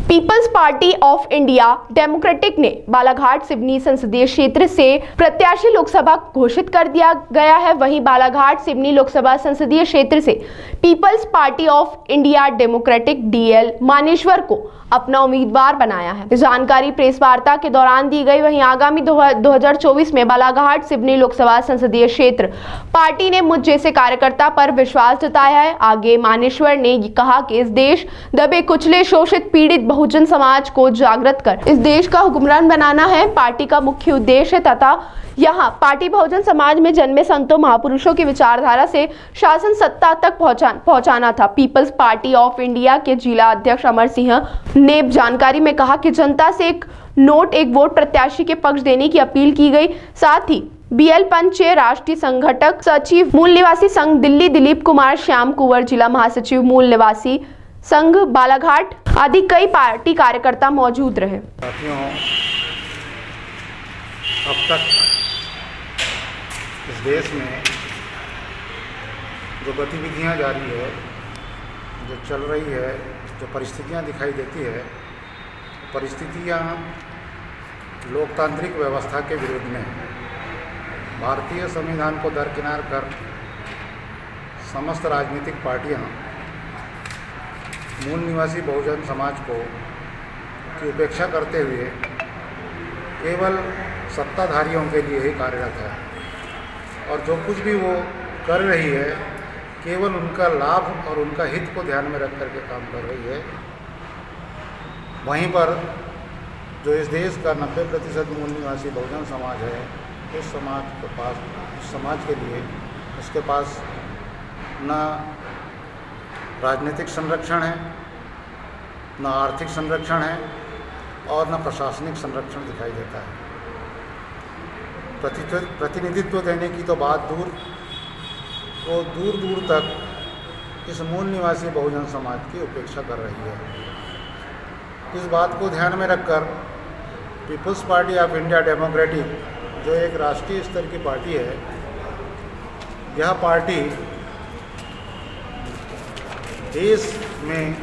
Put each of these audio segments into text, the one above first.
Peoples Party of India Democratic ने बालाघाट सिवनी संसदीय क्षेत्र से प्रत्याशी लोकसभा घोषित कर दिया गया है। वहीं बालाघाट सिवनी लोकसभा संसदीय क्षेत्र से People's Party of India Democratic D L Maneshwar को अपना उम्मीदवार बनाया है। जानकारी प्रेस वार्ता के दौरान दी गई। वहीं आगामी 2024 में बालाघाट सिवनी लोकसभा संसदीय क्षेत्र पार्टी ने मुझ जैसे कार्यकर्ता पर विश्वास जताया है। आगे मानेश्वर ने कहा कि इस देश दबे कुचले शोषित पीड़ित बहुजन समाज को जागृत कर इस देश का हुक्मरान बनाना है पार्टी का मुख्य उद्देश्य तथा यहाँ पार्टी बहुजन समाज में जन्मे संतों महापुरुषों की विचारधारा से शासन सत्ता तक पहुंचाना था। पीपल्स पार्टी ऑफ इंडिया के जिला अध्यक्ष अमर सिंह ने जानकारी में कहा कि जनता से एक नोट एक वोट प्रत्याशी के पक्ष देने की अपील की गई। साथ ही बीएल पंच राष्ट्रीय संगठक सचिव मूल निवासी संघ दिल्ली दिलीप कुमार श्याम कुंवर, जिला महासचिव मूल निवासी संघ बालाघाट आदि कई पार्टी कार्यकर्ता मौजूद रहे। अब तक इस देश में जो गतिविधियां जारी है, जो चल रही है, जो परिस्थितियां दिखाई देती है, परिस्थितियां लोकतांत्रिक व्यवस्था के विरुद्ध में है। भारतीय संविधान को दरकिनार कर समस्त राजनीतिक पार्टियां मूल निवासी बहुजन समाज की उपेक्षा करते हुए केवल सत्ताधारियों के लिए ही कार्यरत है और जो कुछ भी वो कर रही है केवल उनका लाभ और उनका हित को ध्यान में रख करके काम कर रही है। वहीं पर जो इस देश का 90% मूल निवासी बहुजन समाज है, उस समाज के लिए उसके पास न राजनीतिक संरक्षण है, न आर्थिक संरक्षण है और न प्रशासनिक संरक्षण दिखाई देता है। प्रतिनिधित्व देने की तो बात दूर, वो दूर दूर तक इस मूल निवासी बहुजन समाज की उपेक्षा कर रही है। इस बात को ध्यान में रखकर Peoples Party of India Democratic जो एक राष्ट्रीय स्तर की पार्टी है, यह पार्टी देश में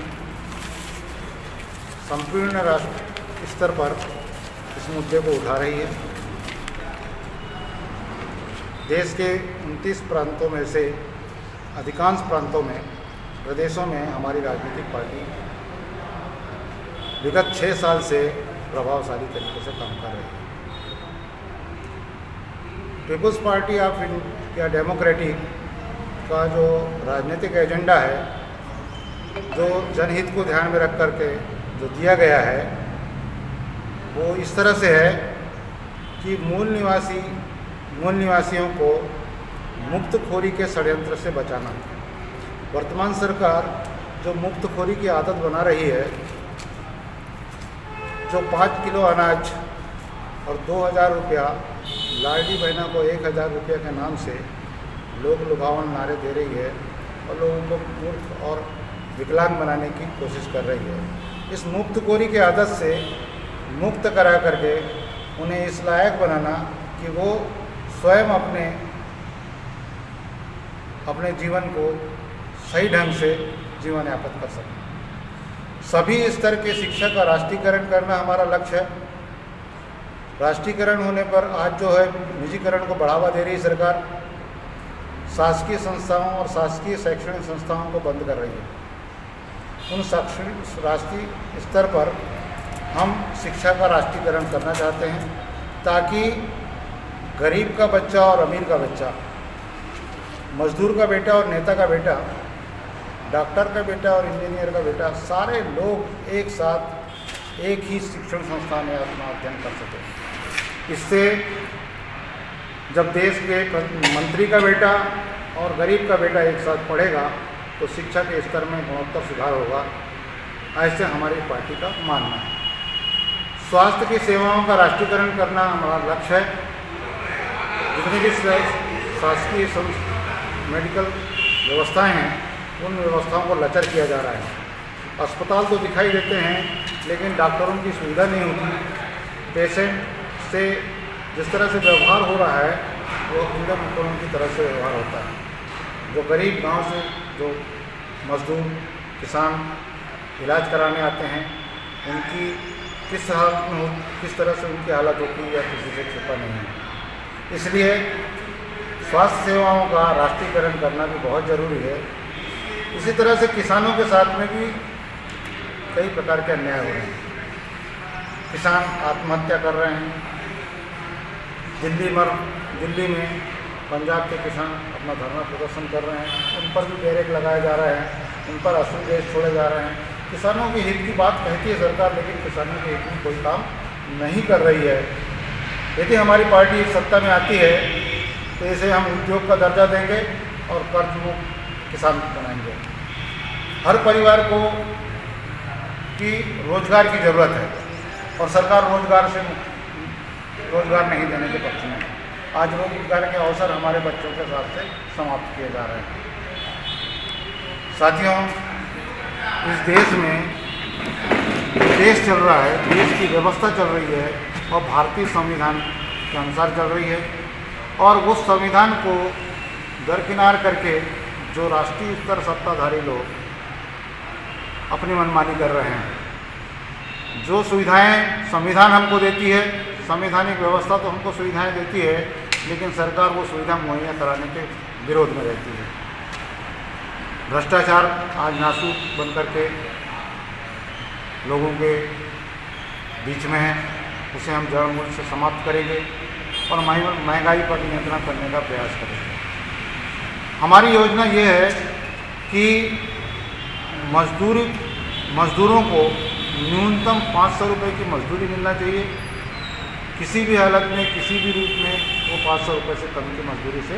संपूर्ण राष्ट्र स्तर पर इस मुद्दे को उठा रही है। देश के 29 प्रांतों में से अधिकांश प्रांतों में, प्रदेशों में हमारी राजनीतिक पार्टी विगत 6 साल से प्रभावशाली तरीके से काम कर रही है। Peoples Party of India Democratic का जो राजनीतिक एजेंडा है, जो जनहित को ध्यान में रख करके जो दिया गया है, वो इस तरह से है कि मूल निवासियों को मुक्तखोरी के षड्यंत्र से बचाना। वर्तमान सरकार जो मुक्तखोरी की आदत बना रही है, जो 5 किलो अनाज और 2000 रुपया लाडली बहना को 1000 रुपये के नाम से लोग लुभावन नारे दे रही है और लोगों को मूर्ख और विकलांग बनाने की कोशिश कर रही है। इस मुक्तखोरी की आदत से मुक्त करा करके उन्हें इस लायक बनाना कि वो स्वयं अपने जीवन को सही ढंग से जीवन यापन कर सकें। सभी स्तर के शिक्षा का राष्ट्रीयकरण करना हमारा लक्ष्य है। राष्ट्रीयकरण होने पर आज जो है निजीकरण को बढ़ावा दे रही सरकार, शासकीय संस्थाओं और शासकीय शैक्षणिक संस्थाओं को बंद कर रही है। उन राष्ट्रीय स्तर पर हम शिक्षा का राष्ट्रीयकरण करना चाहते हैं ताकि गरीब का बच्चा और अमीर का बच्चा, मजदूर का बेटा और नेता का बेटा, डॉक्टर का बेटा और इंजीनियर का बेटा, सारे लोग एक साथ एक ही शिक्षण संस्थान में अपना अध्ययन कर सकें। इससे जब देश के मंत्री का बेटा और गरीब का बेटा एक साथ पढ़ेगा तो शिक्षा के स्तर में गुणोत्तर सुधार होगा, ऐसे हमारी पार्टी का मानना है। स्वास्थ्य की सेवाओं का राष्ट्रीयकरण करना हमारा लक्ष्य है। जितनी भी शासकीय मेडिकल व्यवस्थाएं हैं, उन व्यवस्थाओं को लचर किया जा रहा है। अस्पताल तो दिखाई देते हैं लेकिन डॉक्टरों की सुविधा नहीं होती। पेशेंट से जिस तरह से व्यवहार हो रहा है वो कीड़े मकोड़ों की तरह से व्यवहार होता है। जो गरीब गांव से जो मजदूर किसान इलाज कराने आते हैं उनकी किस हालत में हो, किस तरह से उनकी हालत होती है, या किसी से छिपा नहीं है। इसलिए स्वास्थ्य सेवाओं का राष्ट्रीयकरण करना भी बहुत ज़रूरी है। इसी तरह से किसानों के साथ में भी कई प्रकार के अन्याय हो रहे हैं। किसान आत्महत्या कर रहे हैं। दिल्ली में पंजाब के किसान अपना धरना प्रदर्शन कर रहे हैं, उन पर भी बैरिकेड लगाए जा रहे हैं, उन पर अश्रु गैस छोड़े जा रहे हैं। किसानों के हित की बात कहती है सरकार, लेकिन किसानों के हित में कोई काम नहीं कर रही है। यदि हमारी पार्टी सत्ता में आती है तो इसे हम उद्योग का दर्जा देंगे और कर्ज मुक्त किसान बनाएंगे। हर परिवार को की रोजगार की ज़रूरत है और सरकार रोजगार नहीं देने के पक्ष में। आज रोजगार के अवसर हमारे बच्चों के साथ से समाप्त किए जा रहे हैं। साथियों, इस देश में देश चल रहा है, देश की व्यवस्था चल रही है और भारतीय संविधान के अनुसार चल रही है, और उस संविधान को दरकिनार करके जो राष्ट्रीय स्तर सत्ताधारी लोग अपनी मनमानी कर रहे हैं। जो सुविधाएं संविधान हमको देती है, संवैधानिक व्यवस्था तो हमको सुविधाएं देती है, लेकिन सरकार वो सुविधा मुहैया कराने के विरोध में रहती है। भ्रष्टाचार आज नासूर बन करके लोगों के बीच में है, उसे हम जड़ मूल से समाप्त करेंगे और महंगाई पर नियंत्रण करने का प्रयास करेंगे। हमारी योजना ये है कि मजदूरों को न्यूनतम 500 रुपये की मजदूरी मिलना चाहिए। किसी भी हालत में, किसी भी रूप में वो 500 रुपये से कम की मजदूरी से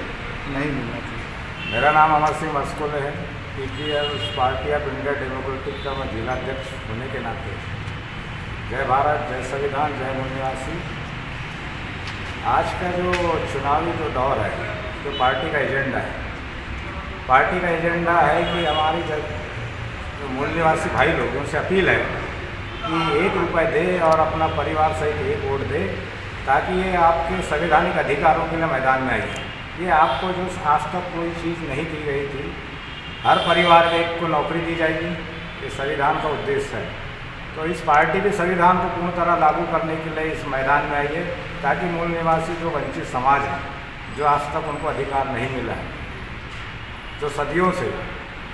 नहीं मिलना चाहिए। मेरा नाम अमर सिंह मस्कोले है। PPL party of India Democratic का मैं जिलाध्यक्ष होने के नाते जय भारत, जय संविधान, जय मूल निवासी। आज का जो चुनावी जो दौर है, जो पार्टी का एजेंडा है, पार्टी का एजेंडा है कि हमारी जो मूल निवासी भाई लोगों से अपील है कि 1 रुपये दे और अपना परिवार सहित 1 वोट दे, ताकि ये आपके संवैधानिक अधिकारों के लिए मैदान में आइए। ये आपको जो आज तक कोई चीज़ नहीं दी गई थी, हर परिवार में 1 को नौकरी दी जाएगी, ये संविधान का उद्देश्य है। तो इस पार्टी के संविधान को पूर्ण तरह लागू करने के लिए इस मैदान में आइए, ताकि मूल निवासी जो वंचित समाज है, जो आज तक उनको अधिकार नहीं मिला है, जो सदियों से,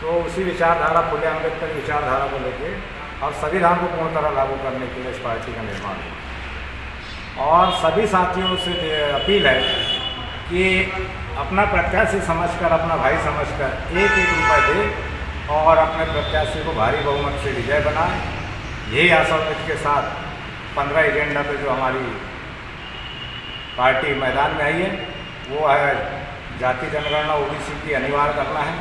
तो उसी विचारधारा, फुले अम्बेडकर विचारधारा को लेके और संविधान को पूर्ण तरह लागू करने के लिए इस पार्टी का निर्माण हुआ। और सभी साथियों से अपील है कि अपना प्रत्याशी समझकर, अपना भाई समझकर 1-1 रुपये दे और अपने प्रत्याशी को भारी बहुमत से विजय बनाए। यही आशा उम्मीद के साथ 15 एजेंडा पे जो हमारी पार्टी मैदान में आई है, वो है जाति जनगणना ओबीसी की अनिवार्य करना है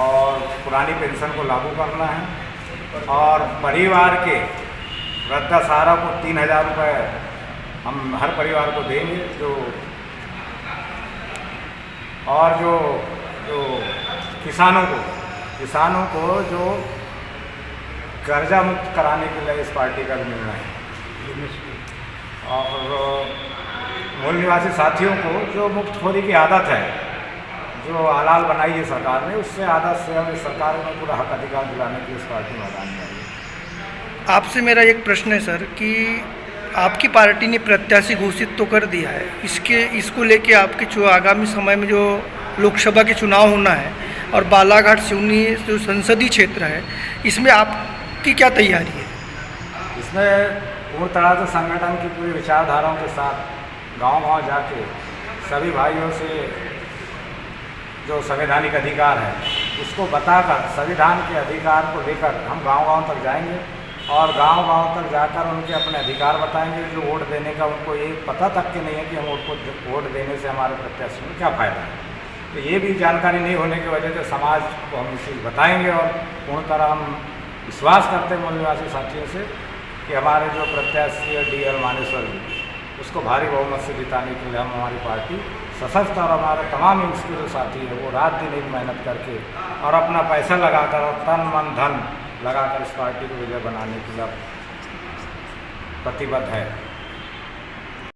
और पुरानी पेंशन को लागू करना है और परिवार के वृद्धाश्रम को 3000 रुपये हम हर परिवार को देंगे। जो किसानों को जो कर्जा मुक्त कराने के लिए इस पार्टी का निर्णय है। और मूल निवासी साथियों को जो मुफ्तखोरी की आदत है, जो हलाल बनाई है सरकार ने, उससे आदत से हमें सरकार में पूरा हक अधिकार दिलाने की इस पार्टी मैदान में आई है। आपसे मेरा एक प्रश्न है सर कि आपकी पार्टी ने प्रत्याशी घोषित तो कर दिया है, इसको लेके आपके जो आगामी समय में जो लोकसभा के चुनाव होना है और बालाघाट सिवनी जो संसदीय क्षेत्र है, इसमें आपकी क्या तैयारी है? इसमें पूर्ण तरह से संगठन की पूरी विचारधाराओं के साथ गांव-गांव जाके सभी भाइयों से जो संवैधानिक अधिकार है उसको बताकर, संविधान के अधिकार को लेकर हम गांव-गांव तक जाएंगे और गांव-गांव तक जाकर उनके अपने अधिकार बताएंगे। जो वोट देने का उनको ये पता तक के नहीं है कि हम वोट देने से हमारे प्रत्याशी में क्या फ़ायदा है, तो ये भी जानकारी नहीं होने की वजह से समाज को हम इस चीज़ बताएंगे। और पूर्ण तरह हम विश्वास करते हैं मूल निवासी साथियों से कि हमारे जो प्रत्याशी है DL मानेश्वर जी, उसको भारी बहुमत से जिताने के लिए हम, हमारी पार्टी सशक्त और हमारे तमाम इंच के जो साथी है वो रात दिन एक मेहनत करके और अपना पैसा लगाकर और तन मन धन लगाकर इस पार्टी को विजय बनाने के लिए प्रतिबद्ध है।